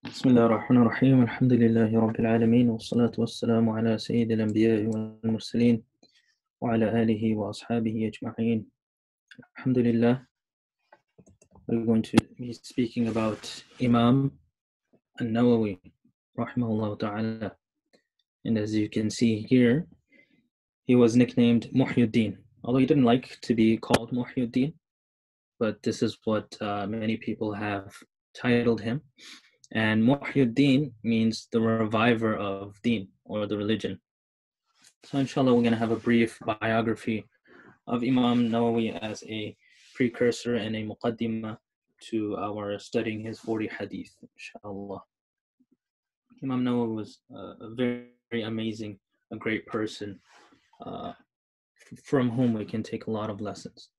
بسم الله الرحمن الرحيم الحمد لله رب العالمين والصلاة والسلام على سيد الأنبياء والمرسلين وعلى آله وأصحابه أجمعين. Alhamdulillah, we're going to be speaking about Imam al-Nawawi rahimahullah ta'ala. And as you can see here, he was nicknamed Muhyiddin, although he didn't like to be called Muhyiddin, but this is what many people have titled him. And Muhyiddin means the reviver of deen, or the religion. So inshallah, we're going to have a brief biography of Imam Nawawi as a precursor and a muqaddimah to our studying his 40 hadith, inshallah. Imam Nawawi was a very amazing, a great person from whom we can take a lot of lessons.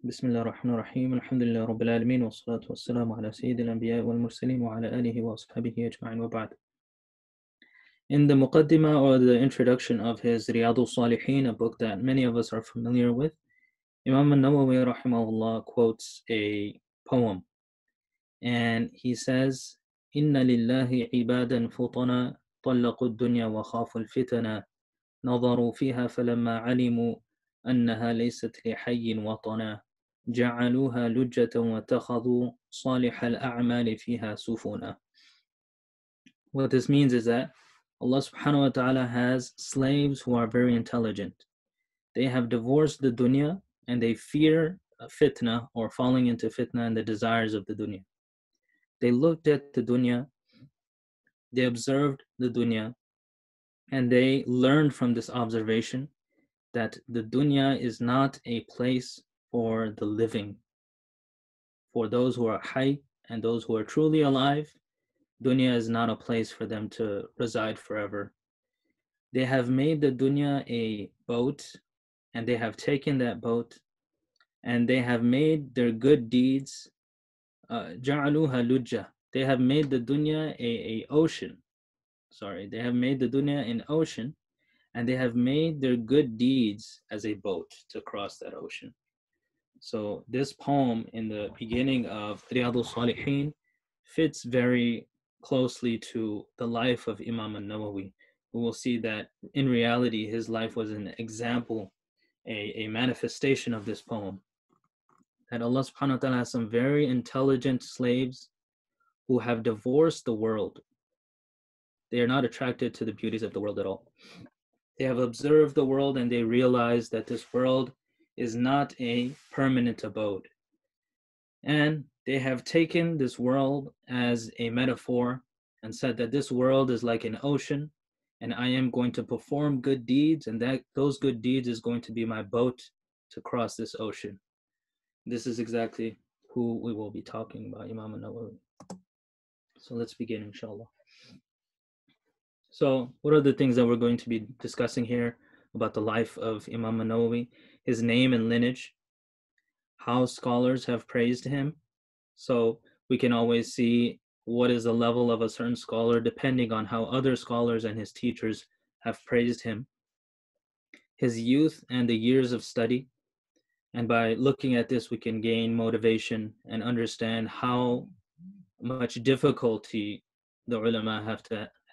بسم الله الرحمن الرحيم الحمد لله رب العالمين والصلاة والسلام على سيد الأنبياء والمرسلين وعلى آله وأصحابه أجمعين وبعد. In the muqaddimah, or the introduction of his Riyadh al-Salihin, a book that many of us are familiar with, Imam al-Nawawi rahimahullah quotes a poem, and he says, "Inna lillahi ibadan futana طلقوا الدنيا وخافوا الفتنة نظروا فيها فلما علموا أنها ليست لحي وطنا جعلوها لجة واتخذوا صالح الأعمال فيها سفنا." What this means is that Allah subhanahu wa ta'ala has slaves who are very intelligent. They have divorced the dunya and they fear fitna, or falling into fitna and the desires of the dunya. They looked at the dunya, they observed the dunya, and they learned from this observation that the dunya is not a place for the living. For those who are hayy and those who are truly alive, dunya is not a place for them to reside forever. They have made the dunya a boat, and they have taken that boat, and they have made their good deeds, ja'aluha lujja. They have made the dunya a ocean. They have made the dunya an ocean, and they have made their good deeds as a boat to cross that ocean. So this poem in the beginning of Riyadh al-Salihin fits very closely to the life of Imam al-Nawawi. We will see that in reality his life was an example, a manifestation of this poem. That Allah subhanahu wa ta'ala has some very intelligent slaves who have divorced the world. They are not attracted to the beauties of the world at all. They have observed the world and they realize that this world is not a permanent abode. And they have taken this world as a metaphor and said that this world is like an ocean, and I am going to perform good deeds, and that those good deeds is going to be my boat to cross this ocean. This is exactly who we will be talking about, Imam al-Nawawi. So let's begin, inshallah. So what are the things that we're going to be discussing here about the life of Imam al-Nawawi? His name and lineage, how scholars have praised him. So we can always see what is the level of a certain scholar depending on how other scholars and his teachers have praised him. His youth and the years of study. And by looking at this, we can gain motivation and understand how much difficulty the ulama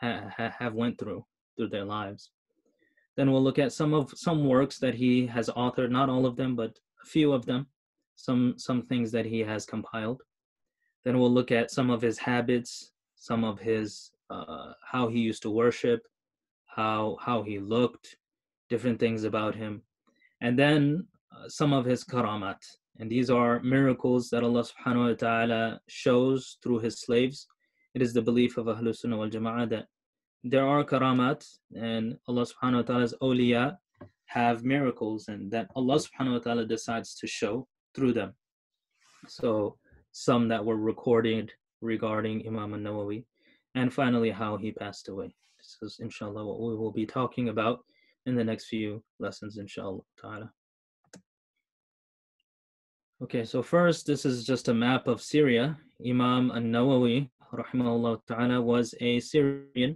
have went through their lives. Then we'll look at some works that he has authored, not all of them, but a few of them, some things that he has compiled. Then we'll look at some of his habits, some of his how he used to worship, how he looked, different things about him, and then some of his karamat. And these are miracles that Allah subhanahu wa ta'ala shows through his slaves. It is the belief of Ahlus Sunnah wal Jama'ah that there are karamat, and Allah subhanahu wa ta'ala's awliya have miracles, and that Allah subhanahu wa ta'ala decides to show through them. So some that were recorded regarding Imam al-Nawawi, and finally how he passed away. This is inshallah what we will be talking about in the next few lessons, inshallah ta'ala. Okay, so first, this is just a map of Syria. Imam al-Nawawi rahimahullah ta'ala was a Syrian.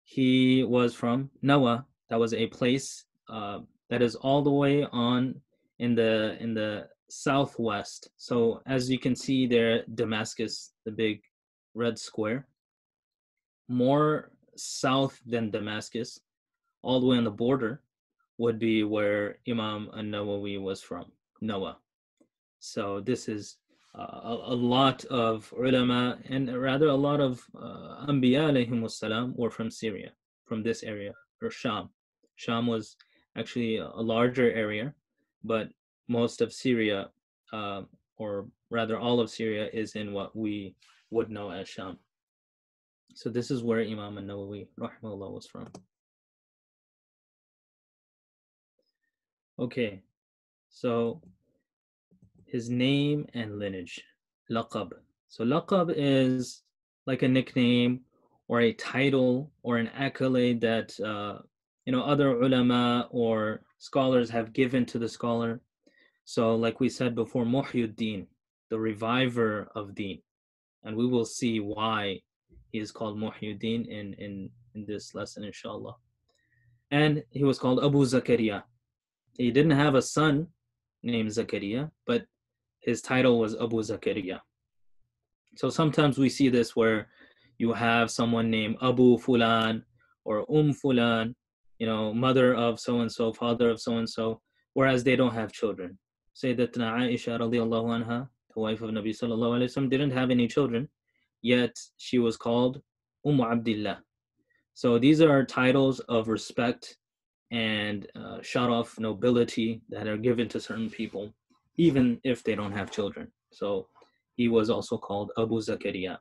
He was from Nawa. That was a place that is all the way on in the southwest. So as you can see there, Damascus, the big red square, more south than Damascus, all the way on the border, would be where Imam al-Nawawi was from, Noah. So this is a lot of ulama, and rather a lot of Anbiya alayhimus salam were from Syria, from this area, or Sham. Sham was actually a larger area, but most of Syria, or rather all of Syria, is in what we would know as Sham. So this is where Imam al-Nawawi rahimahullah was from. Okay, so his name and lineage, laqab. So laqab is like a nickname or a title or an accolade that other ulama or scholars have given to the scholar. So like we said before, Muhyiddin, the reviver of deen, and we will see why he is called Muhyiddin in this lesson, inshallah. And he was called Abu Zakaria. He didn't have a son named Zakaria, but his title was Abu Zakaria. So sometimes we see this where you have someone named Abu Fulan or Fulan, mother of so-and-so, father of so-and-so, whereas they don't have children. Sayyidatuna Aisha radiallahu anha, the wife of Nabi sallallahu alayhi wa sallam, didn't have any children, yet she was called Abdillah. So these are titles of respect and sharaf, nobility, that are given to certain people, even if they don't have children. So he was also called Abu Zakaria.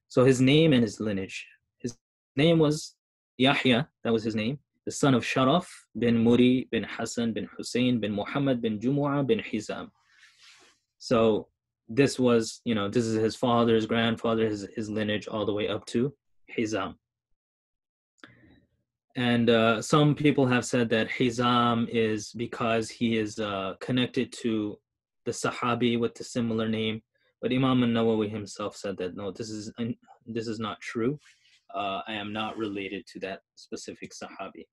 So his name and his lineage. His name was Yahya, that was his name, the son of Sharaf bin Muri bin Hassan bin Hussein bin Muhammad bin Jumu'ah bin Hizam. So this was, this is his father's grandfather, his lineage all the way up to Hizam. And some people have said that Hizam is because he is connected to the Sahabi with the similar name. But Imam al-Nawawi himself said that, no, this is not true. I am not related to that specific Sahabi.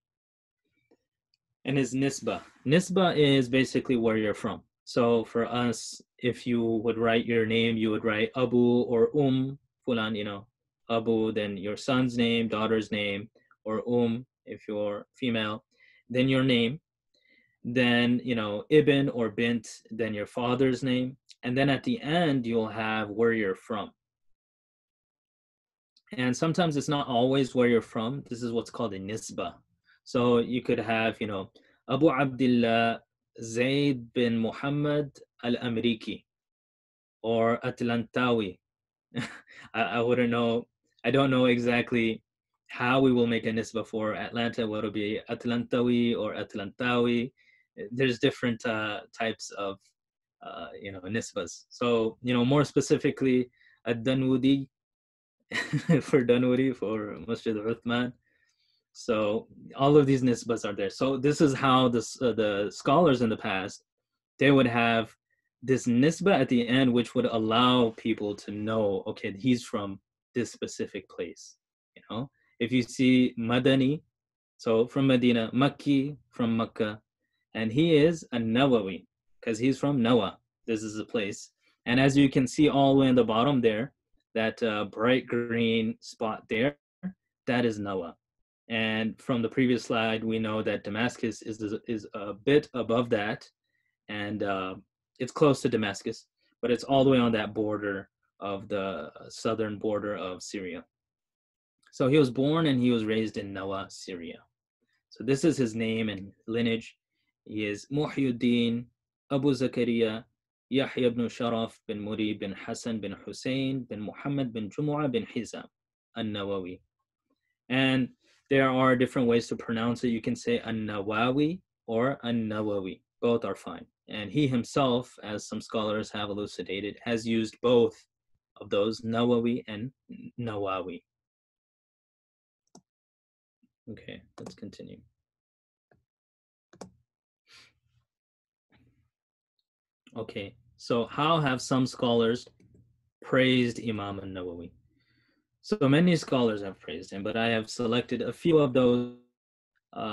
And his nisbah. Nisbah is basically where you're from. So for us, if you would write your name, you would write Abu or Fulan, Abu, then your son's name, daughter's name, or if you're female, then your name, then Ibn or Bint, then your father's name, and then at the end you'll have where you're from. And sometimes it's not always where you're from. This is what's called a nisbah. So you could have Abu Abdullah Zayd bin Muhammad al-Amriki or Atlantawi. I wouldn't know. I don't know exactly how we will make a nisbah for Atlanta, whether it be Atlantawi or Atlantawi. There's different types of nisbahs. So more specifically, Dunwoody for Dunwoody, for Masjid Uthman. So all of these nisbahs are there. So this is how the scholars in the past, they would have this nisbah at the end, which would allow people to know, okay, he's from this specific place. If you see Madani, so from Medina, Makki from Makkah, and he is a Nawawi because he's from Nawa. This is a place. And as you can see all the way in the bottom there, that bright green spot there, that is Nawa. And from the previous slide, we know that Damascus is a bit above that, and it's close to Damascus, but it's all the way on that border of the southern border of Syria. So he was born and he was raised in Nawa, Syria. So this is his name and lineage. He is Muhyiddin Abu Zakaria Yahya ibn Sharaf bin Muri bin Hassan bin Hussein bin Muhammad bin Jumu'ah bin Hizam al-Nawawi. And there are different ways to pronounce it. You can say al-Nawawi or al-Nawawi. Both are fine. And he himself, as some scholars have elucidated, has used both of those, Nawawi and Nawawi. Okay, let's continue. Okay, so how have some scholars praised Imam al-Nawawi? So many scholars have praised him, but I have selected a few of those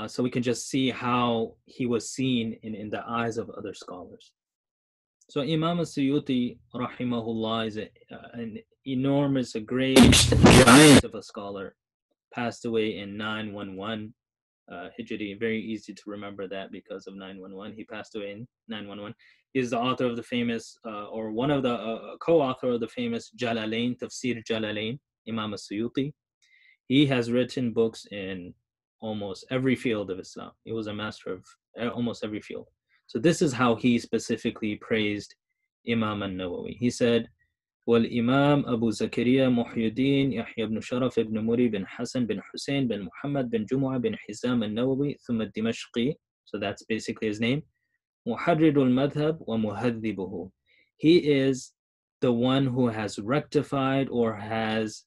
so we can just see how he was seen in the eyes of other scholars. So Imam al-Suyuti, rahimahullah, is an enormous, a great giant of a scholar. Passed away in 911 Hijri. Very easy to remember that because of 911. He passed away in 911. He's the author of the famous, or one of the co-author of the famous Jalalain, Tafsir Jalalain, Imam al-Suyuti. He has written books in almost every field of Islam. He was a master of almost every field. So this is how he specifically praised Imam al-Nawawi. He said, والإمام أبو زكريا محي الدين يحيى بن شرف بن مري بن حسن بن حسين بن محمد بن جمعة بن حزام النووي ثم الدمشقي. So that's basically his name. محرر المذهب ومهذبه. He is the one who has rectified or has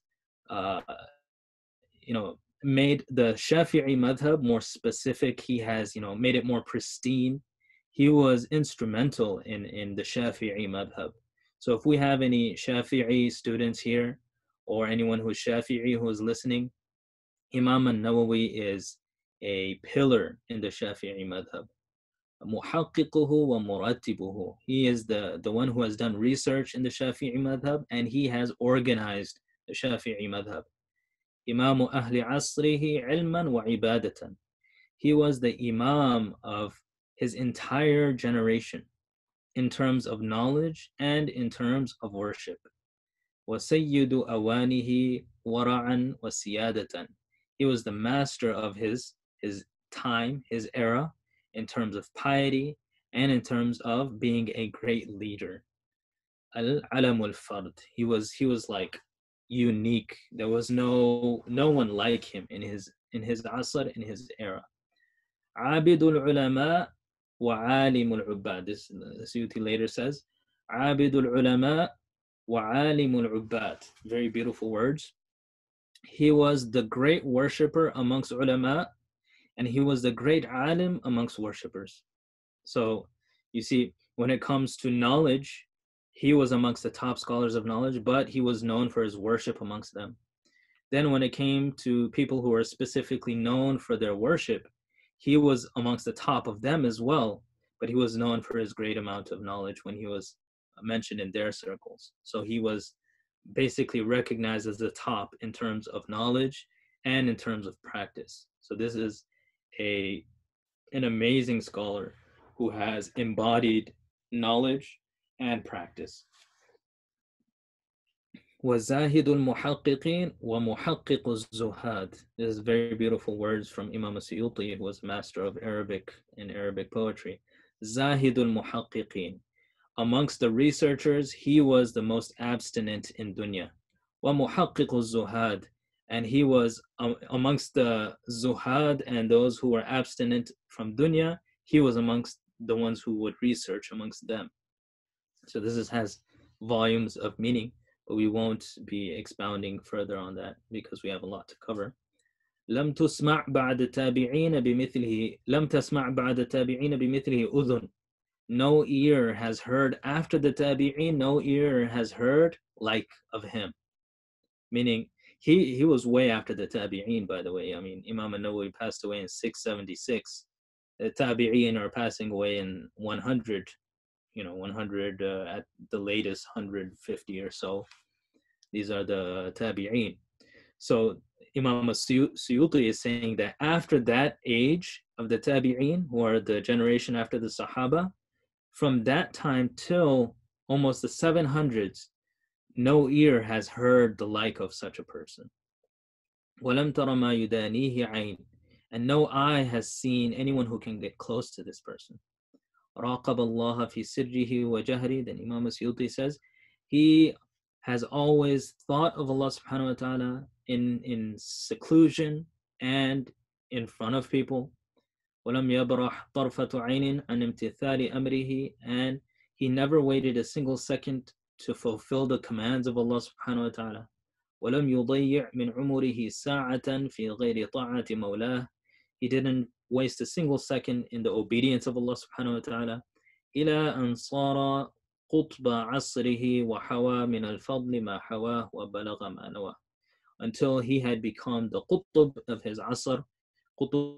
made the Shafi'i madhab more specific. He has, made it more pristine. He was instrumental in the Shafi'i madhab. So if we have any Shafi'i students here or anyone who's Shafi'i who is listening, Imam al-Nawawi is a pillar in the Shafi'i madhab. محققه ومرتبه. He is the one who has done research in the Shafi'i madhab, and he has organized the Shafi'i madhab. Imam ahli asrihi ilman wa ibadatan. He was the imam of his entire generation in terms of knowledge and in terms of worship. وَسَيِّدُ أَوَانِهِ وَرَعًا وَسِيَادَةً. He was the master of his time, his era, in terms of piety and in terms of being a great leader. Al-Alam al-Fard. He was like unique. There was no one like him in his asr, in his era. Abidul ulama wa alimul ubbad. This Suyuti later says, Abidul ulama wa alimul ubbad. Very beautiful words. He was the great worshipper amongst ulama, and he was the great alim amongst worshippers. So you see, when it comes to knowledge, he was amongst the top scholars of knowledge, but he was known for his worship amongst them. Then when it came to people who were specifically known for their worship, he was amongst the top of them as well, but he was known for his great amount of knowledge when he was mentioned in their circles. So he was basically recognized as the top in terms of knowledge and in terms of practice. So this is an amazing scholar who has embodied knowledge and practice. وَزَاهِدُ الْمُحَقِّقِينَ وَمُحَقِّقُ الزُّهَادِ. This is very beautiful words from Imam al-Suyuti, who was master of Arabic and Arabic poetry. زَاهِدُ الْمُحَقِّقِينَ. Amongst the researchers, he was the most abstinent in dunya. وَمُحَقِّقُ الزُّهَادِ. And he was amongst the zuhad and those who were abstinent from dunya, he was amongst the ones who would research amongst them. So this has volumes of meaning, but we won't be expounding further on that because we have a lot to cover. لم تسمع بعد التابعين بمثله لم تسمع بعد التابعين بمثله أذن. No ear has heard after the tabi'in, no ear has heard like of him. Meaning, he was way after the tabi'in, by the way. I mean, Imam al-Nawawi passed away in 676. The tabi'in are passing away in 100, 100 at the latest, 150 or so. These are the tabi'in. So Imam Suyuti is saying that after that age of the tabi'in, who are the generation after the Sahaba, from that time till almost the 700s, no ear has heard the like of such a person. وَلَمْ تَرَ مَا يُدَانِيهِ عَيْنٍ. And no eye has seen anyone who can get close to this person. رَاقَبَ اللَّهَ فِي سِرِّهِ وَجَهْرِهِ. Then Imam Suyuti says, he has always thought of Allah subhanahu wa ta'ala in seclusion and in front of people. وَلَمْ يَبْرَحْ طَرْفَةُ عَيْنٍ عَنْ امْتِثَالِ أَمْرِهِ. And he never waited a single second to fulfill the commands of Allah subhanahu wa ta'ala. وَلَمْ يُضَيِّعْ مِنْ عُمُرِهِ سَاعَةً فِي غَيْرِ طَاعَةِ مَوْلَاهِ. He didn't waste a single second in the obedience of Allah subhanahu wa ta'ala. إِلَىٰ أَنْ صَارَ قُطْبَ عَصْرِهِ وَحَوَى مِنَ الْفَضْلِ مَا حَوَاهُ وَبَلَغَ مَا نَوَاهُ. Until he had become the qutb of his asr. Qutb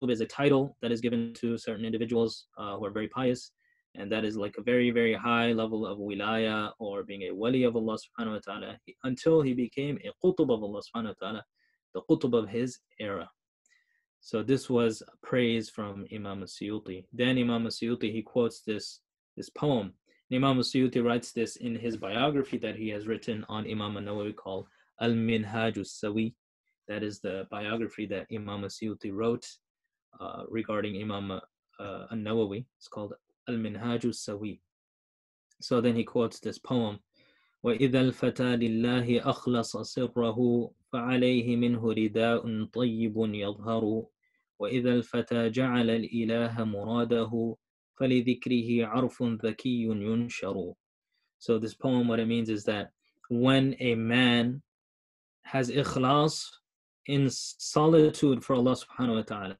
is a title that is given to certain individuals who are very pious, and that is like a very, very high level of wilaya, or being a wali of Allah subhanahu wa ta'ala, until he became a qutub of Allah subhanahu wa ta'ala, the qutub of his era. So this was praise from Imam al-Suyuti. Then Imam al-Suyuti, he quotes this poem. Imam al-Suyuti writes this in his biography that he has written on Imam al-Nawawi, called al-Minhaj al-Sawi. That is the biography that Imam al-Suyuti wrote regarding Imam al-Nawawi. It's called al-Minhaj al-Sawi. So then he quotes this poem. وَإِذَا الْفَتَى لِلَّهِ أَخْلَصَ سِرَّهُ فَعَلَيْهِ مِنْهُ رِدَاءٌ طَيِّبٌ يَظْهَرُ وَإِذَا الْفَتَى جَعَلَ الْإِلَهَ مُرَادَهُ فَلِذِكْرِهِ عَرْفٌ ذَكِيٌّ يُنْشَرُ. So this poem, what it means is that when a man has ikhlas in solitude for Allah subhanahu wa ta'ala,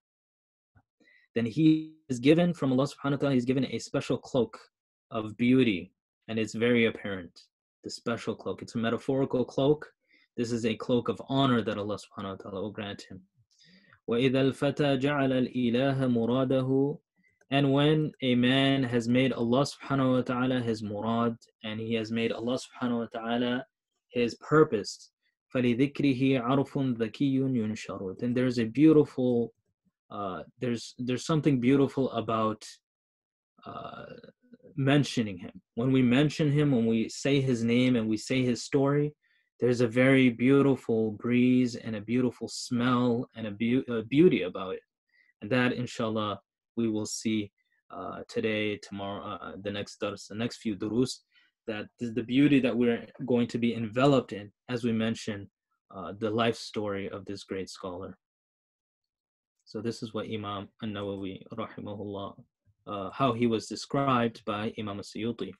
then he is given from Allah subhanahu wa ta'ala, he's given a special cloak of beauty, and it's very apparent. The special cloak, it's a metaphorical cloak. This is a cloak of honor that Allah subhanahu wa ta'ala will grant him. وَإِذَا الْفَتَى جَعَلَ الْإِلَهَ مُرَادَهُ. And when a man has made Allah subhanahu wa ta'ala his murad, and he has made Allah subhanahu wa ta'ala his purpose, فَلِذِكْرِهِ عَرْفٌ ذَكِيٌّ يُنْشَرُ. Then there's a beautiful, there's something beautiful about mentioning him. When we mention him, when we say his name and we say his story, there's a very beautiful breeze and a beautiful smell and a beauty about it. And that, inshallah, we will see today, tomorrow, the next dars, the next few durus, that the beauty that we're going to be enveloped in as we mention the life story of this great scholar. So this is what Imam al-Nawawi, rahimahullah, how he was described by Imam al-Suyuti.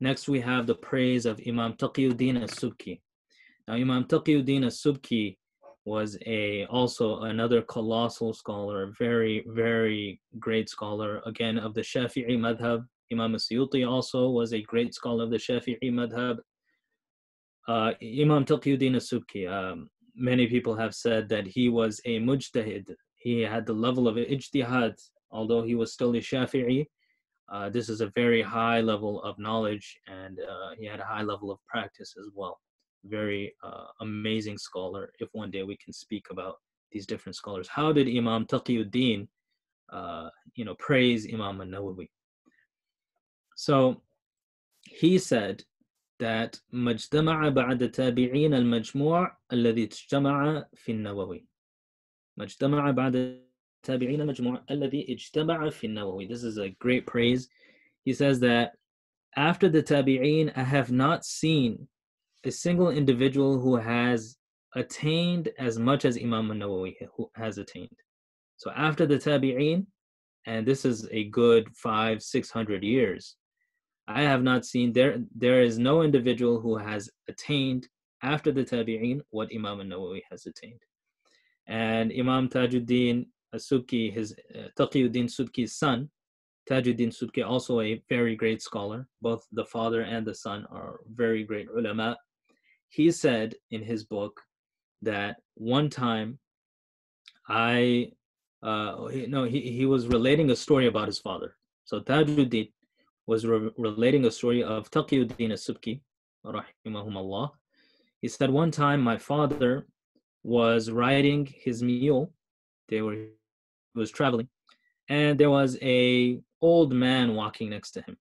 Next, we have the praise of Imam Taqiyuddin al-Subki. Now, Imam Taqiyuddin al-Subki was also another colossal scholar, very, very great scholar, again, of the Shafi'i madhab. Imam al-Suyuti also was a great scholar of the Shafi'i madhab. Imam Taqiyuddin al-Subki, many people have said that he was a mujtahid. He had the level of ijtihad, although he was still a Shafi'i. This is a very high level of knowledge, and he had a high level of practice as well. Very amazing scholar. If one day we can speak about these different scholars. How did Imam Taqiyuddin praise Imam al-Nawawi? So he said that مجتمع بعد تابعين المجموع الذي اجتمع في النووي. مجتمع بعد تابعين المجموع الذي اجتمع في النووي. This is a great praise. He says that after the tabi'een, I have not seen a single individual who has attained as much as Imam al-Nawawi has attained. So after the tabi'een, and this is a good 500-600 years, I have not seen, there is no individual who has attained after the tabi'een what Imam al-Nawawi has attained. And Imam Tajuddin al-Subki, his Taqiyuddin Subki's son, Tajuddin Subki, also a very great scholar. Both the father and the son are very great ulama. He said in his book that one time he was relating a story about his father. So Tajuddin was relating a story of Taqiyuddin al-Subki, rahimahumullah. He said, one time my father was riding his mule. He was traveling, and there was a old man walking next to him.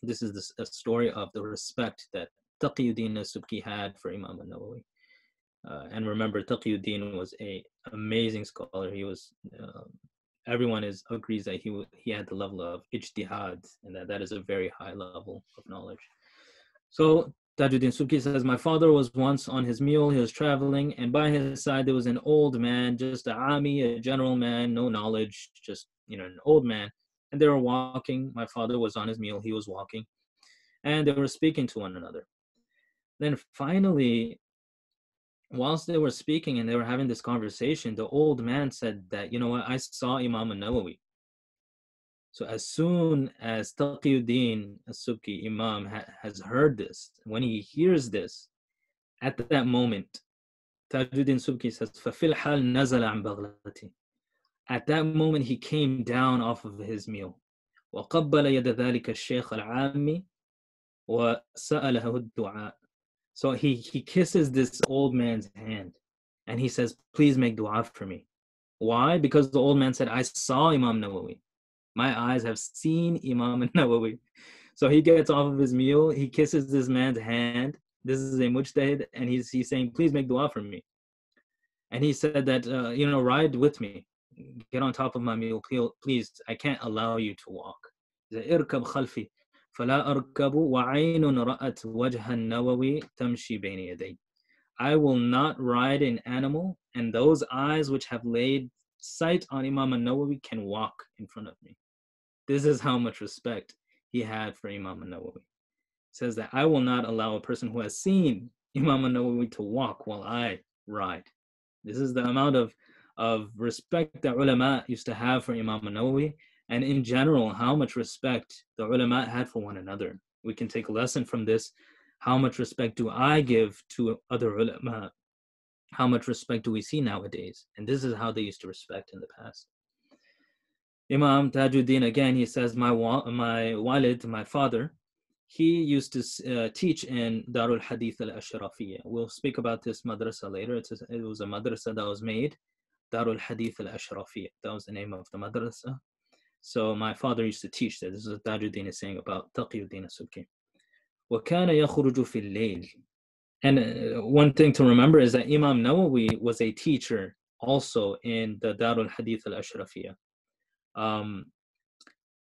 This is a story of the respect that Taqiyuddin al-Subki had for Imam al-Nawawi. And remember, Taqiyuddin was an amazing scholar. He was, everyone agrees that he had the level of ijtihad, and that is a very high level of knowledge. So Tajuddin Subki says, my father was once on his mule, he was traveling, and by his side there was an old man, just a ami, a general man, no knowledge, just, an old man. And they were walking. My father was on his mule, he was walking, and they were speaking to one another. Then finally, whilst they were speaking and they were having this conversation, the old man said that, I saw Imam al-Nawawi. So as soon as Taqiyuddin al-Subki, Imam, has heard this, when he hears this, at that moment, Tajuddin Subki says, فَفِي الْحَالِ نَزَلَ عَنْ بَغْلَتِهِ. At that moment, he came down off of his mule. وقبل يد ذلك الشيخ العامي وسأله الدعاء. So he kisses this old man's hand and he says, please make dua for me. Why? Because the old man said, I saw Imam Nawawi. My eyes have seen Imam Nawawi. So he gets off of his mule, he kisses this man's hand. This is a mujtahid, and he's saying, please make dua for me. And he said that, ride with me. Get on top of my mule, please. I can't allow you to walk. اركب خلفي فلا أركب وعين رأت وجه النووي تمشي بين يدي. I will not ride an animal, and those eyes which have laid sight on Imam al-Nawawi can walk in front of me. This is how much respect he had for Imam al-Nawawi. He says that I will not allow a person who has seen Imam al-Nawawi to walk while I ride. This is the amount of respect that ulama used to have for Imam al-Nawawi, and in general, how much respect the ulama had for one another. We can take a lesson from this. How much respect do I give to other ulama? How much respect do we see nowadays? And this is how they used to respect in the past. Imam Tajuddin, again, he says, my walid, my father, he used to teach in Darul Hadith al-Ashrafiyya. We'll speak about this madrasa later. It was a madrasa that was made, Darul Hadith al-Ashrafiyya. That was the name of the madrasa. So my father used to teach that. This is what Tajuddin is saying about Taqiyuddin al-Subki. وَكَانَ يَخْرُجُ فِي اللَّيْلِ. And one thing to remember is that Imam Nawawi was a teacher also in the Darul Hadith al-Ashrafiyya.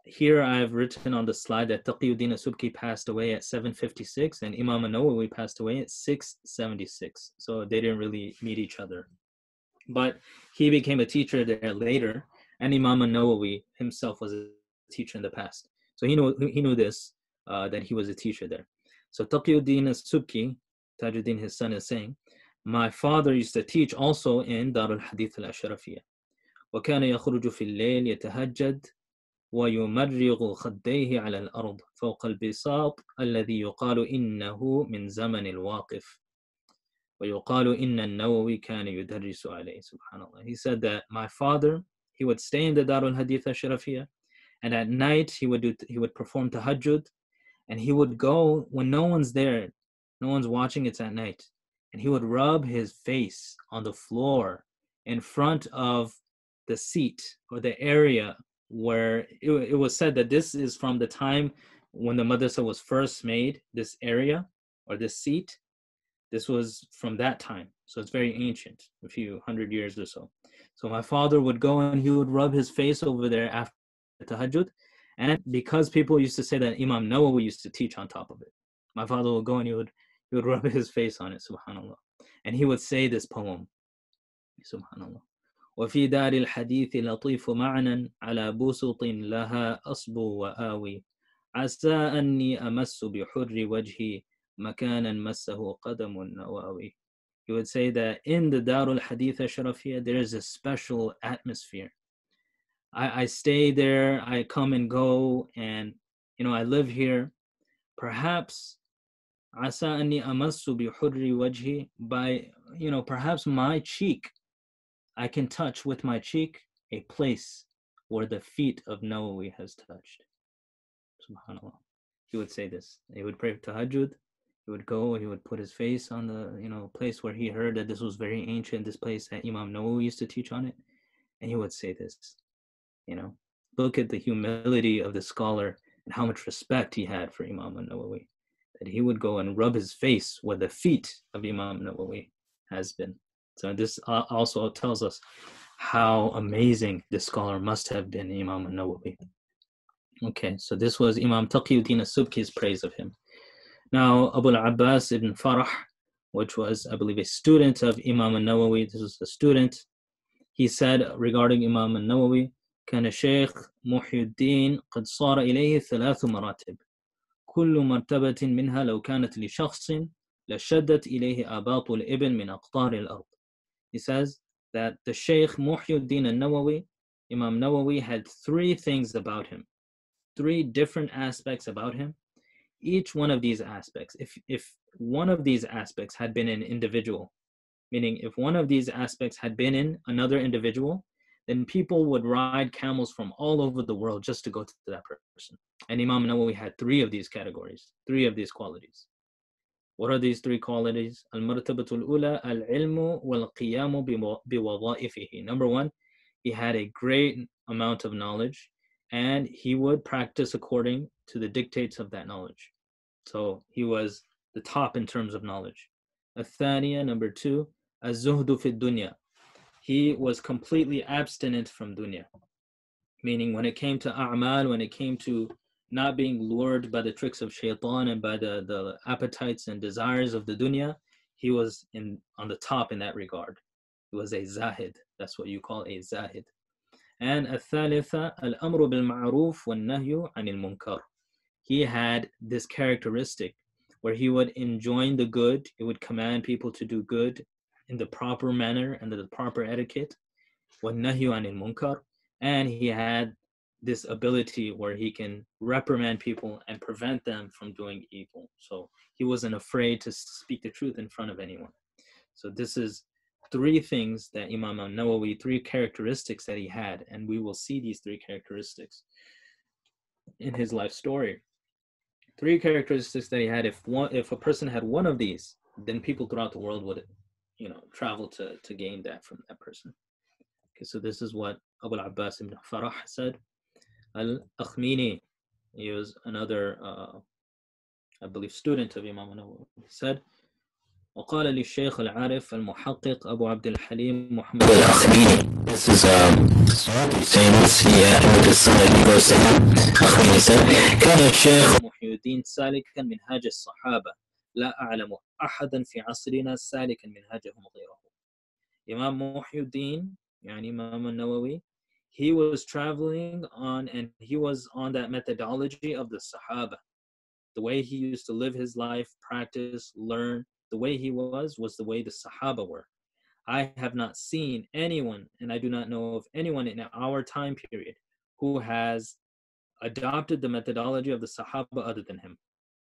Here I've written on the slide that Taqiyuddin al-Subki passed away at 756 and Imam Nawawi passed away at 676. So they didn't really meet each other. But he became a teacher there later, and Imam Nawawi himself was a teacher in the past. So he knew this, that he was a teacher there. So Taqiyuddin al-Subki, Tajuddin, his son, is saying, my father used to teach also in Darul Hadith al-Ashrafiyya. وكان يخرج في الليل يتهجد ويمرغ خديه على الأرض فوق البساط الذي يقال إنه من زمن الواقف ويقال إن النووي كان يدرس عليه. Subhanallah. He said that my father, he would stay in the Darul Hadith al-Sharafiyya, and at night he would perform tahajjud, and he would go when no one's there, no one's watching, it's at night, and he would rub his face on the floor in front of the seat or the area where it was said that this is from the time when the madrasa was first made, this area or this seat. This was from that time. So it's very ancient, a few hundred years or so. So my father would go and he would rub his face over there after tahajjud. And because people used to say that Imam Nawawi used to teach on top of it, my father would go and he would rub his face on it, subhanallah. And he would say this poem, subhanallah. وفي دار الحديث لطيف معنى على بسط لها أصب وآوي عسى أني أمس بحر وجهي مكانا مسه قدم النواوي. He would say that in the Darul Hadith al-Sharafiyya there is a special atmosphere. I stay there, I come and go, and I live here. Perhaps عسى أني أمس بحر وجهي, by perhaps my cheek, I can touch with my cheek a place where the feet of Nawawi has touched. Subhanallah. He would say this. He would pray tahajjud. He would go, he would put his face on the place where he heard that this was very ancient, this place that Imam Nawawi used to teach on it. And he would say this. Look at the humility of the scholar and how much respect he had for Imam Nawawi. That he would go and rub his face where the feet of Imam Nawawi has been. So this also tells us how amazing this scholar must have been, Imam Nawawi. Okay, so this was Imam Taqiyuddin al-Subki's praise of him. Now, Abu al-Abbas ibn Farah, which was, I believe, a student of Imam al-Nawawi, this was a student, he said regarding Imam al-Nawawi, كان الشيخ محي الدين قد صار إليه 3 مراتب كل مرتبة منها لو كانت لشخص لشدت إليه آباط الإبل من أقطار الأرض. He says that the Shaykh Muhyi al-Nawawi, Imam Nawawi, had 3 things about him, 3 different aspects about him. Each one of these aspects, if one of these aspects had been an individual, meaning if one of these aspects had been in another individual, then people would ride camels from all over the world just to go to that person. And Imam Nawawi had 3 of these categories, 3 of these qualities. What are these 3 qualities? Al-martabatul ula al-ilmu wal-qiyamu biwadha'ifihi. Number 1, he had a great amount of knowledge, and he would practice according to the dictates of that knowledge. So he was the top in terms of knowledge. Al-thaniya, number 2, az-zuhdu fi dunya. He was completely abstinent from dunya. Meaning when it came to a'mal, when it came to not being lured by the tricks of shaitan and by the appetites and desires of the dunya, he was on the top in that regard. He was a zahid. That's what you call a zahid. And al-thalitha, al-amru bil-ma'ruf wal-nahyu anil munkar. He had this characteristic where he would enjoin the good, he would command people to do good in the proper manner and the proper etiquette, wal-nahyu anil munkar, and he had this ability where he can reprimand people and prevent them from doing evil. So he wasn't afraid to speak the truth in front of anyone. So this is 3 things that Imam al-Nawawi, 3 characteristics that he had, and we will see these 3 characteristics in his life story. 3 characteristics that he had. If a person had one of these, then people throughout the world would, travel to gain that from that person. Okay, so this is what Abu al-Abbas ibn Farah said. Al-Akhmini, he was another, I believe, student of Imam al-Nawawi, said, وقال للشيخ العارف المحقق أبو عبد الحليم محمد الأخميني. This is famous. He said, كان الشيخ محي الدين سالكا منهاج الصحابة لا أعلم أحدا في عصرنا سالكا منهاجهم غيره. Imam Muhyi الدين, يعني Imam al-Nawawi, he was traveling on, and he was on that methodology of the Sahaba. The way he used to live his life, practice, learn, the way he was the way the Sahaba were. I have not seen anyone, and I do not know of anyone in our time period who has adopted the methodology of the Sahaba other than him.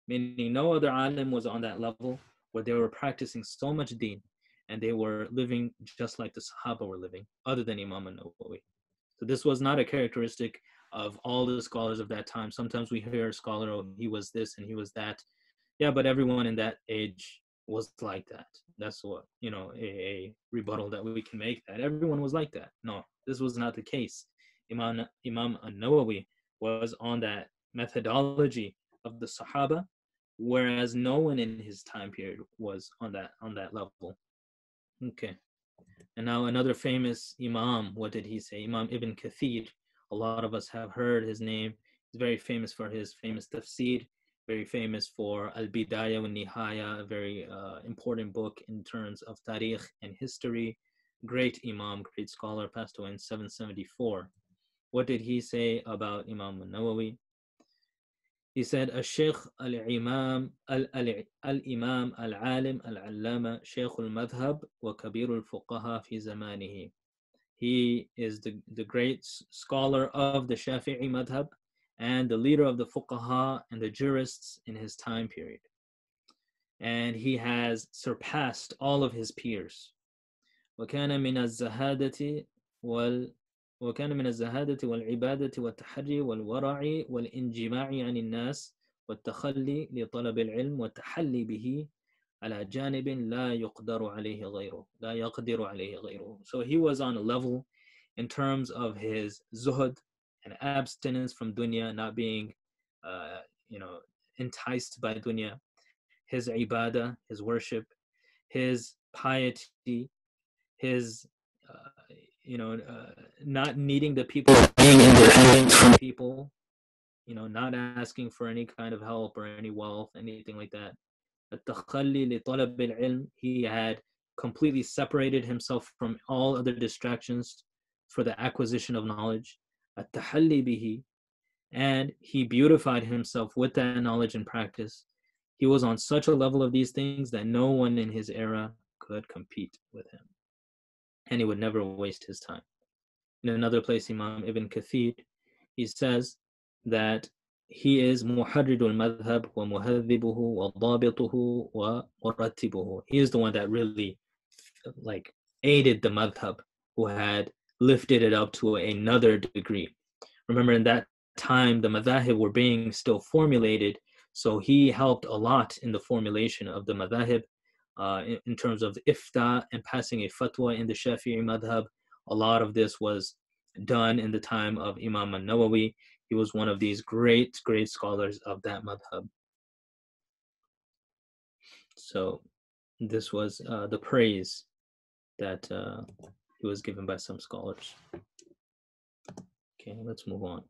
Meaning no other alim was on that level where they were practicing so much deen and they were living just like the Sahaba were living, other than Imam al-Nawawi. So this was not a characteristic of all the scholars of that time. Sometimes we hear a scholar, oh, he was this and he was that. Yeah, but everyone in that age was like that. That's what, a rebuttal that we can make, that everyone was like that. No, this was not the case. Imam al-Nawawi was on that methodology of the Sahaba, whereas no one in his time period was on that level. Okay. And now another famous Imam, what did he say? Imam Ibn Kathir. A lot of us have heard his name. He's very famous for his famous tafsir, very famous for Al-Bidayah wa Nihaya, a very important book in terms of tarikh and history. Great Imam, great scholar, passed away in 774. What did he say about Imam al-Nawawi? He said, Al-Shaykh al-Imam al-Imam al-Alim al-Allama Shaykh al-Madhab wa Kabir al-Fuqaha fi zamanihi. He is the great scholar of the Shafi'i Madhab and the leader of the Fuqaha and the jurists in his time period. And he has surpassed all of his peers. وَكَانَ مِنَ الزَّهَادَةِ وَالْعِبَادَةِ وَالتَّحَرِّي وَالْوَرَعِ وَالْإِنْجِمَاعِ عَنِ النَّاسِ وَالتَّخَلِّي لِطَلَبِ الْعِلْمِ وَالتَّحَلِّي بِهِ على جانب لا يقدر عليه غيره. So he was on a level in terms of his zuhud and abstinence from dunya, not being enticed by dunya, his ibadah, his worship, his piety, his not needing the people, being independent from people, not asking for any kind of help or any wealth, anything like that. التخلي لطلب العلم, he had completely separated himself from all other distractions for the acquisition of knowledge. التحلي به, and he beautified himself with that knowledge and practice. He was on such a level of these things that no one in his era could compete with him, and he would never waste his time. In another place, Imam Ibn Kathir, he says that he is muharridul madhab wa muhadhibuhu wa dabituhu wa murattibuhu. He is the one that really aided the madhab, who had lifted it up to another degree. Remember, in that time, the madhahib were being still formulated, so he helped a lot in the formulation of the madhahib in terms of ifta and passing a fatwa in the Shafi'i madhab. A lot of this was done in the time of Imam al-Nawawi. He was one of these great scholars of that madhab. So this was the praise that he was given by some scholars. Okay, let's move on.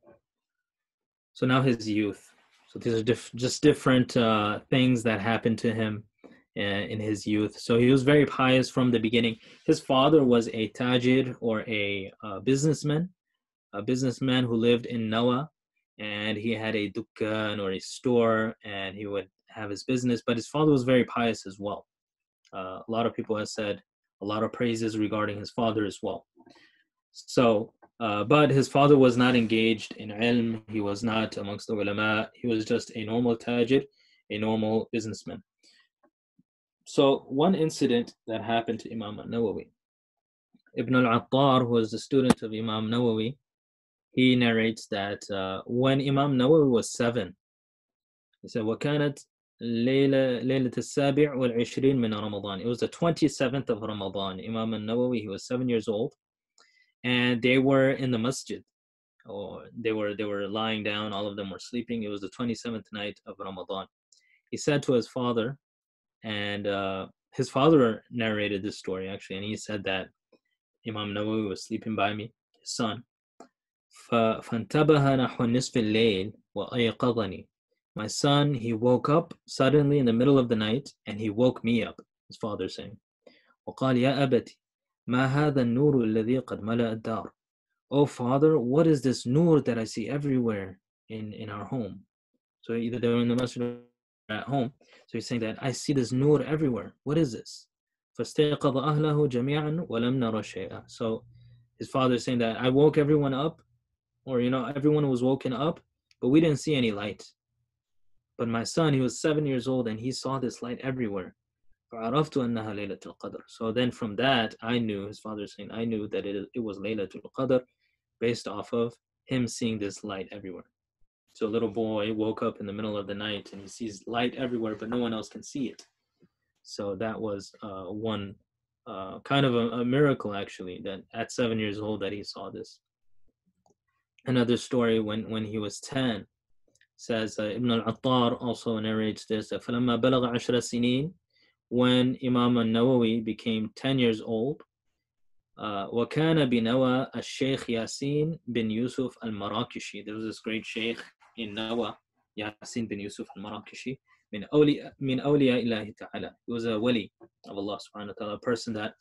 So now his youth. So these are just different things that happened to him in his youth. So he was very pious from the beginning. His father was a tajir, or a businessman who lived in Nawa, and he had a dukkan, or a store, and he would have his business. But his father was very pious as well. A lot of people have said a lot of praises regarding his father as well. So, but his father was not engaged in ilm. He was not amongst the ulama. He was just a normal tajir, a normal businessman. So one incident that happened to Imam al-Nawawi, Ibn al-Attar, who was the student of Imam Nawawi, he narrates that when Imam Nawawi was 7, he said, وَكَانَتْ ليلة السابع والعشرين من رمضان. It was the 27th of Ramadan. Imam al-Nawawi, he was 7 years old, and they were in the Masjid, or they were lying down. All of them were sleeping. It was the 27th night of Ramadan. He said to his father, and his father narrated this story actually, and he said that Imam Nawawi was sleeping by me, his son. فانتبه نحو نصف الليل وأيقظني. My son, he woke up suddenly in the middle of the night, and he woke me up, his father saying. وقال يا أبتي ما هذا النور الذي قد ملأ الدار. Oh father, what is this nur that I see everywhere in our home? So either they were in the masjid or at home. So he's saying that I see this nur everywhere. What is this? فاستيقظ أهله جميعا ولم نرى شيئا. So his father is saying that I woke everyone up, or everyone was woken up, but we didn't see any light. But my son, he was 7 years old, and he saw this light everywhere. فعرفت أنها ليلة القدر. So then from that, I knew, his father is saying, I knew that it was Laylatul Qadr, based off of him seeing this light everywhere. So a little boy woke up in the middle of the night, and he sees light everywhere, but no one else can see it. So that was one kind of a miracle, actually, that at 7 years old that he saw this. Another story, when he was 10, says Ibn al-Attar also narrates this, that فَلَمَّا بَلَغَ عَشْرَ سِنِينَ, when Imam al-Nawawi became 10 years old, وَكَانَ بِنَوَى الشيخ ياسين bin Yusuf al-Marakishi. There was this great sheikh in Nawa, Yasin bin Yusuf al-Marakishi, min awliya Allahi ta'ala. He was a wali of Allah subhanahu wa ta'ala, a person that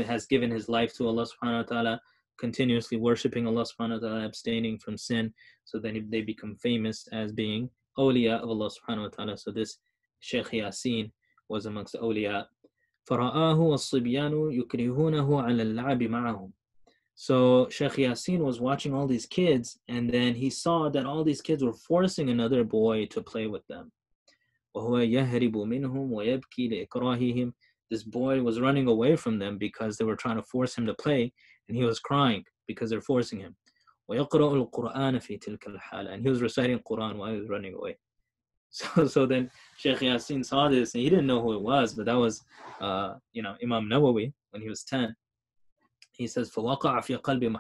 has given his life to Allah subhanahu wa ta'ala, continuously worshipping Allah subhanahu wa ta'ala, abstaining from sin, so then they become famous as being awliya of Allah subhanahu wa ta'ala. So this Shaykh Yasin was amongst the awliya. فَرَآهُ وَالصِّبْيَانُ يُكْرِهُونَهُ عَلَى اللَّعَبِ مَعَهُمْ. So Shaykh Yasin was watching all these kids, and then he saw that all these kids were forcing another boy to play with them. وَهُوَ يَهْرِبُ مِنْهُمْ وَيَبْكِي لِإِكْرَاهِهِمْ. This boy was running away from them because they were trying to force him to play, and he was crying because they're forcing him. وَيَقْرَأُ الْقُرْآنَ فِي تِلْكَ الْحَالَةِ. And he was reciting Quran while he was running away. So then Shaykh Yasin saw this, and he didn't know who it was, but that was Imam Nawawi when he was 10. He says, فَوَقَعَ فِي قَلْبِ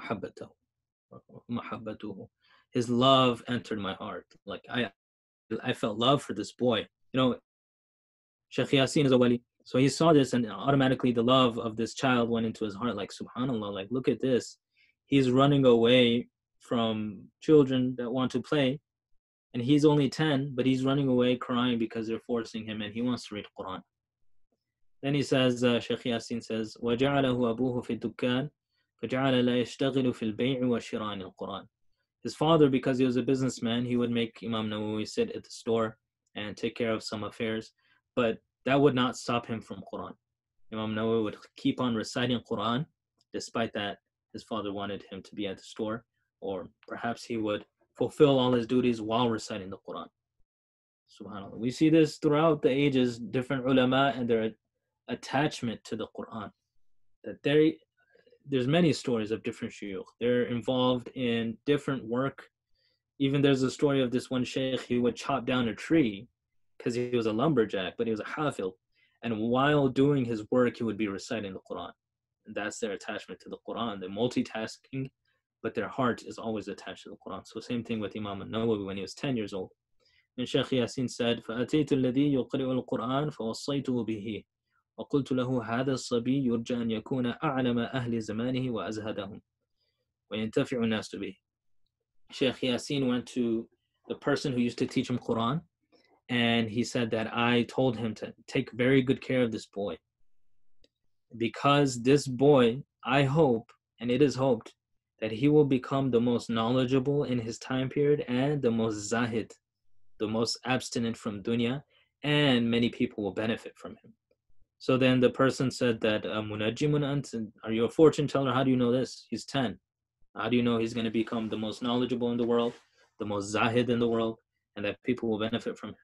مَحَبَّتُهُ. His love entered my heart. Like I felt love for this boy. Shaykh Yasin is a wali. So he saw this, and automatically the love of this child went into his heart. Like, subhanAllah, like, look at this. He's running away from children that want to play, and he's only 10, but he's running away crying because they're forcing him, and he wants to read Quran. Then he says, Shaykh Yasin says, وَجَعَلَهُ أَبُوهُ فِي الدُّكَّانِ فَجَعَلَ لَا يَشْتَغِلُ فِي الْبَيْعِ وَشِرَانِ الْقُرْآنِ. His father, because he was a businessman, he would make Imam Nawawi sit at the store and take care of some affairs, but that would not stop him from Quran. Imam Nawawi would keep on reciting Quran, despite that his father wanted him to be at the store, or perhaps he would fulfill all his duties while reciting the Quran. SubhanAllah. We see this throughout the ages, different ulama and their attachment to the Quran. That there's many stories of different shuyukh. They're involved in different work. Even there's a story of this one sheikh, he would chop down a tree because he was a lumberjack, but he was a hafil. And while doing his work, he would be reciting the Quran. And that's their attachment to the Quran. They're multitasking, but their heart is always attached to the Quran. So same thing with Imam al-Nawawi when he was 10 years old. And Shaykh Yasin said, فَأَتَيْتُ الَّذِي يُقْرِئُ الْقُرْآنَ فَوَصَّيْتُهُ بِهِ وَقُلْتُ لَهُ هَذَا الصَّبِيُّ يُرْجَى أَنْ يَكُونَ أَعْلَمَ أَهْلِ زَمَانِهِ وَأَزْهَدَهُمْ وَيَنْتَفِعُ النَّاسُ بِهِ. Shaykh Yasin went to the person who used to teach him Quran, and he said that I told him to take very good care of this boy, because this boy, I hope, and it is hoped, that he will become the most knowledgeable in his time period and the most zahid, the most abstinent from dunya, and many people will benefit from him. So then the person said that, Munajjimun ant, are you a fortune teller? How do you know this? He's 10. How do you know he's going to become the most knowledgeable in the world, the most zahid in the world, and that people will benefit from him?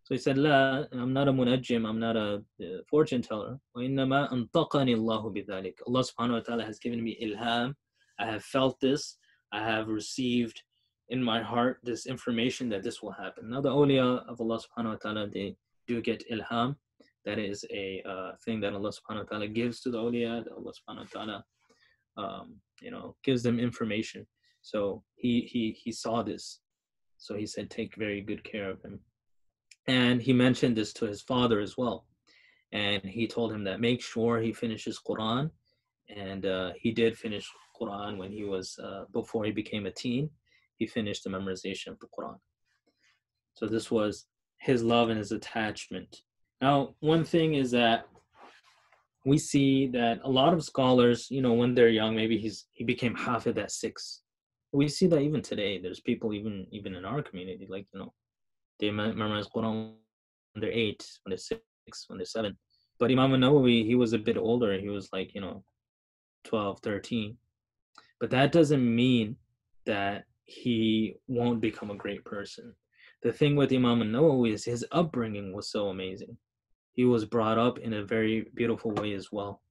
So he said, La, I'm not a munajjim, I'm not a fortune teller. وَإِنَّمَا أَنْطَقَنِي اللَّهُ بِذَلِكَ. Allah subhanahu wa ta'ala has given me ilham. I have felt this. I have received in my heart this information that this will happen. Now the awliya of Allah subhanahu wa ta'ala, they do get ilham. That is a thing that Allah subhanahu wa ta'ala gives to the awliya. That Allah subhanahu wa ta'ala gives them information. So he saw this. So he said, take very good care of him. And he mentioned this to his father as well. And he told him that make sure he finishes Quran. And he did finish Quran when he was, before he became a teen, he finished the memorization of the Quran. So this was his love and his attachment. Now, one thing is that we see that a lot of scholars, when they're young, maybe he became hafid at 6. We see that even today, there's people even in our community, they memorize Quran when they're 8, when they're 6, when they're 7. But Imam al-Nawawi, he was a bit older. He was 12, 13. But that doesn't mean that he won't become a great person. The thing with Imam al-Nawawi is his upbringing was so amazing. He was brought up in a very beautiful way as well.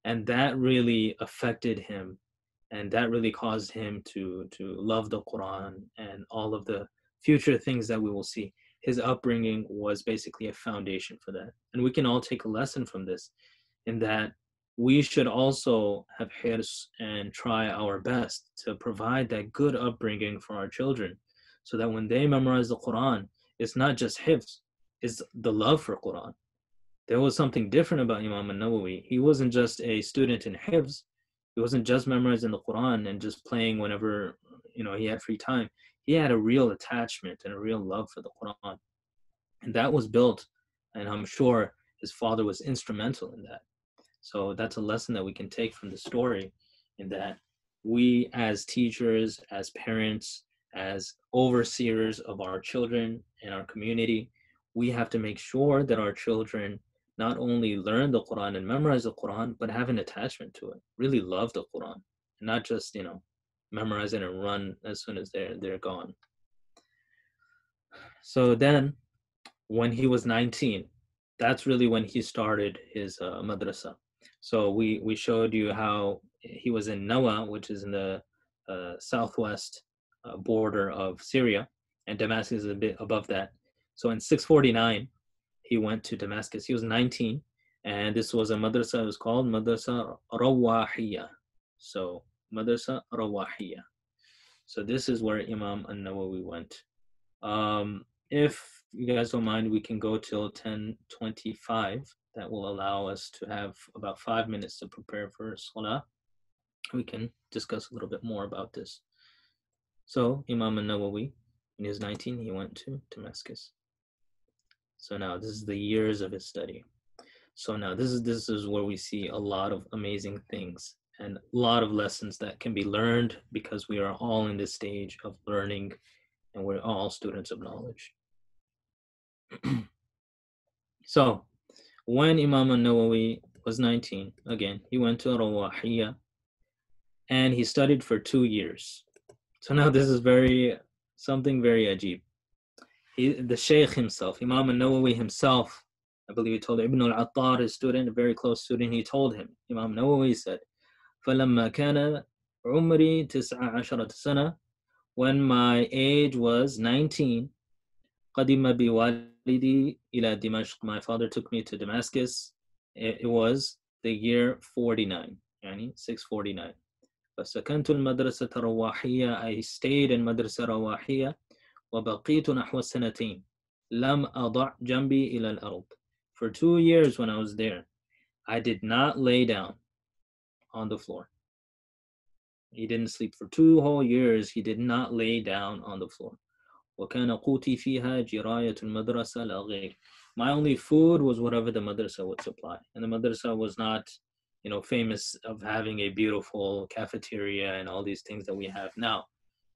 And that really affected him. And that really caused him to love the Quran and all of the future things that we will see. His upbringing was basically a foundation for that. And we can all take a lesson from this, in that we should also have hirs and try our best to provide that good upbringing for our children, so that when they memorize the Quran, it's not just hifz, it's the love for Quran. There was something different about Imam al-Nawawi. He wasn't just a student in hifz. He wasn't just memorizing the Quran and just playing whenever he had free time. He had a real attachment and a real love for the Quran. And that was built, and I'm sure his father was instrumental in that. So that's a lesson that we can take from the story, in that we as teachers, as parents, as overseers of our children and our community, we have to make sure that our children not only learn the Quran and memorize the Quran, but have an attachment to it, really love the Quran, and not just, memorize it and run as soon as they're gone. So then, when he was 19, that's really when he started his madrasa. So we showed you how he was in Nawa, which is in the southwest border of Syria, and Damascus is a bit above that. So in 649, he went to Damascus. He was 19, and this was a madrasa. It was called Madrasa Rawahiyya. So Madrasa Rawahiyya. So this is where Imam al-Nawawi went. If you guys don't mind, we can go till 10:25. That will allow us to have about 5 minutes to prepare for Salah. We can discuss a little bit more about this. So Imam al-Nawawi, when he was 19, he went to Damascus. So now this is the years of his study. So now this is where we see a lot of amazing things and a lot of lessons that can be learned, because we are all in this stage of learning, and we're all students of knowledge. So when Imam al-Nawawi was 19, again, he went to Rawahiyya, and he studied for 2 years. So now this is something very ajib. The Shaykh himself, Imam al-Nawawi himself, I believe he told Ibn al-Attar, his student, a very close student, he told him, Imam Nawawi said, فلما كان عمري 19 سنة, when my age was 19, قدم بوالدي إلى دمشق. My father took me to Damascus. It was the year 49, يعني 649. فسكنت المدرسة الرواحية. I stayed in مدرسة رواحية وبقيت نحو سنتين. لم أضع جنبي إلى الأرض. For 2 years when I was there, I did not lay down on the floor. He didn't sleep for 2 whole years. He did not lay down on the floor. وكان قوتي فيها جراية المدرسة لا غير. My only food was whatever the madrasa would supply. And the madrasa was not, famous of having a beautiful cafeteria and all these things that we have now.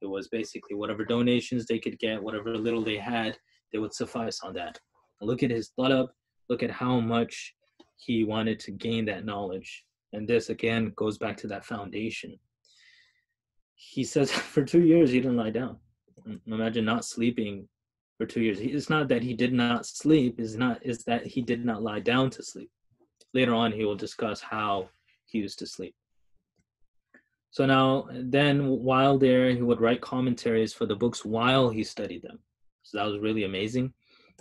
It was basically whatever donations they could get, whatever little they had, they would suffice on that. Look at his talab. Look at how much he wanted to gain that knowledge. And this, again, goes back to that foundation. He says for 2 years, he didn't lie down. Imagine not sleeping for 2 years. It's not that he did not sleep, it's that he did not lie down to sleep. Later on, he will discuss how he used to sleep. So now, then while there, he would write commentaries for the books while he studied them. So that was really amazing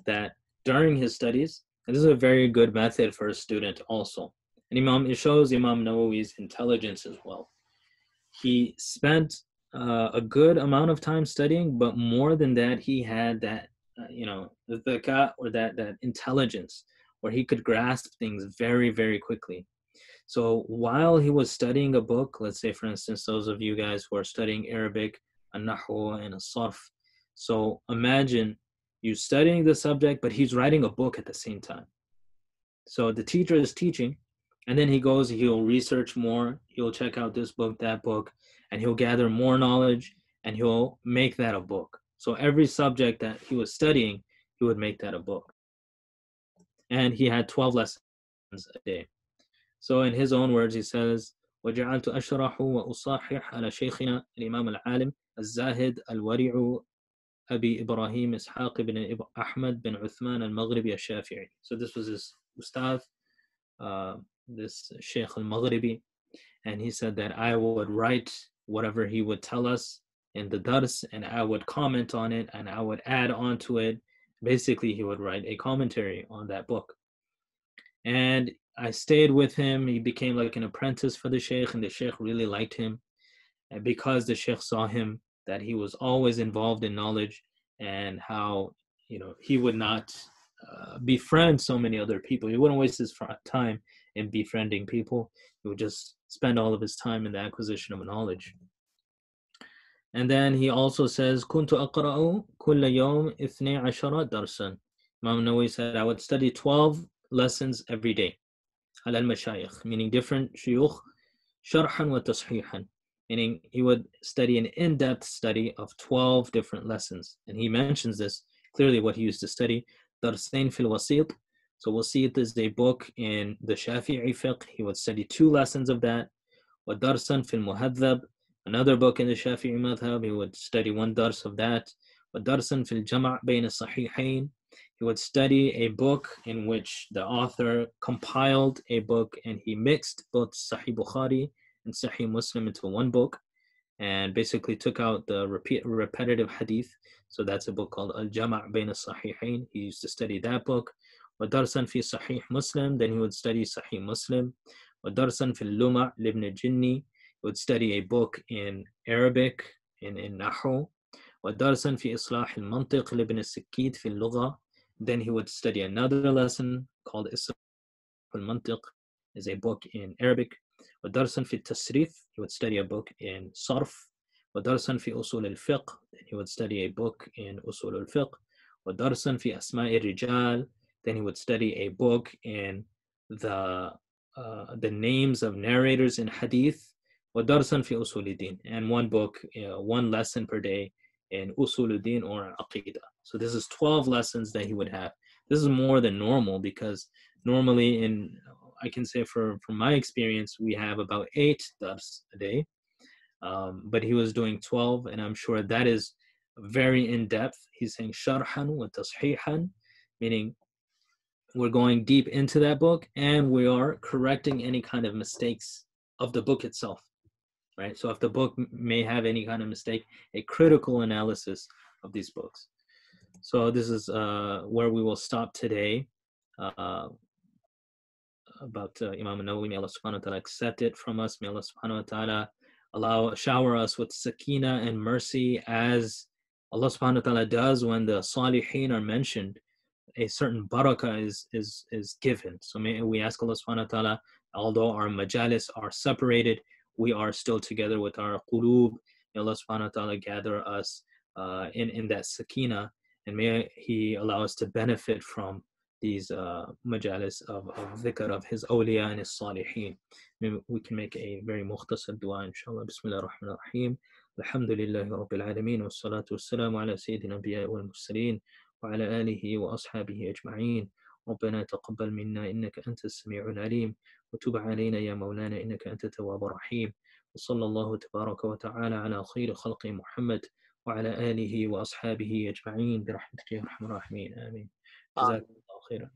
that during his studies, and this is a very good method for a student also. And it shows Imam Nawawi's intelligence as well. He spent a good amount of time studying, but more than that, he had that, the dhaka, or that intelligence, where he could grasp things very, very quickly. So while he was studying a book, let's say, for instance, those of you guys who are studying Arabic, al-Nahu and al-Sarf. So imagine you studying the subject, but he's writing a book at the same time. So the teacher is teaching, and then he'll research more, he'll check out this book, that book, and he'll gather more knowledge, and he'll make that a book. So every subject that he was studying, he would make that a book. And he had 12 lessons a day. So in his own words, he says, وَجَعَلْتُ أَشْرَحُ وَأُصَحِّحْ عَلَى شَيْخِنَا الإمام العالم الزاهد الورع أبي إبراهيم إسحاق بن أحمد بن عثمان المغربي الشافعي. So this was his ustad, this Shaykh al-Maghribi, and he said that I would write whatever he would tell us in the dars, and I would comment on it, and I would add on to it. Basically, he would write a commentary on that book. And I stayed with him. He became like an apprentice for the Shaykh, and the Shaykh really liked him. And because the Shaykh saw him, that he was always involved in knowledge, and how, he would not befriend so many other people. He wouldn't waste his time in befriending people. He would just spend all of his time in the acquisition of knowledge. And then he also says, كنت أقرأ كل يوم 12 درسا. Imam Nawawi said, I would study 12 lessons every day. على المشايخ, meaning different shuyukh, شرحا وتصحيحا, meaning he would study an in-depth study of 12 different lessons. And he mentions this clearly, what he used to study. درسين في الوسيط. So Wasit is a book in the Shafi'i fiqh. He would study 2 lessons of that. وَدَرْسًا فِي الْمُهَذَّبِ, another book in the Shafi'i madhab. He would study 1 dars of that. وَدَرْسًا فِي الْجَمْعِ بَيْنَ الصَّحِيحَيْنِ. He would study a book in which the author compiled a book, and he mixed both Sahih Bukhari and Sahih Muslim into 1 book, and basically took out the repetitive hadith. So that's a book called Al-Jama' Bayn al-Sahihain. He used to study that book. وَدَرْسًا فِي Sahih Muslim, then he would study Sahih Muslim. وَدَرْسًا فِي اللُّمَعْ لِبْنِ الْجِنِّي, he would study a book in Arabic, in Nahu. وَدَرْسًا فِي إِصْلَاحِ الْمَنْطِقِ لِبْنِ السِّكِّيتِ فِي اللُّغَةِ, then he would study another lesson called إِصْلَاحُ الْمَنْطِقِ, is a book in Arabic. وَدَرْسًا فِي التَّصْرِيف, he would study a book in Sarf. وَدَرْسًا فِي أُصُولِ الْفِقْهِ, then he would study a book in أُصُول الْفِقْهِ. وَدَرْسًا فِي أَسْمَاءِ الرِّجَالِ, then he would study a book in the names of narrators in Hadith. وَدَرْسًا فِي أُصُولِ الدِّينِ, and 1 book, 1 lesson per day in Usul al-Din or Aqidah. So this is 12 lessons that he would have. This is more than normal, because normally I can say from my experience, we have about 8 dars a day. But he was doing 12, and I'm sure that is very in-depth. He's saying sharhan wa tashihan, meaning we're going deep into that book, and we are correcting any kind of mistakes of the book itself, right? So if the book may have any kind of mistake, a critical analysis of these books. So this is where we will stop today about Imam al-Nawawi. May Allah subhanahu wa ta'ala accept it from us. May Allah subhanahu wa ta'ala shower us with sakina and mercy, as Allah subhanahu wa ta'ala does when the salihin are mentioned. A certain barakah is given. So may we ask Allah subhanahu wa ta'ala, although our majalis are separated, we are still together with our qulub. May Allah subhanahu wa ta'ala gather us in that sakina, and may He allow us to benefit from these majalis of dhikr of His awliya and His salihin. Maybe we can make a very mukhtasar dua, inshallah. Bismillah ar-Rahman ar-Rahim. Alhamdulillahi Rabbil Alameen, wa salatu wa salamu ala Sayyidina al-Anbiya wal-Mursaleen وعلى آله وأصحابه أجمعين. ربنا تقبل منا إنك أنت السميع العليم، وتب علينا يا مولانا إنك أنت التواب الرحيم. وصلى الله تبارك وتعالى على خير خلق محمد وعلى آله وأصحابه أجمعين برحمتك يا أرحم الراحمين. آمين. جزاكم الله خيرا.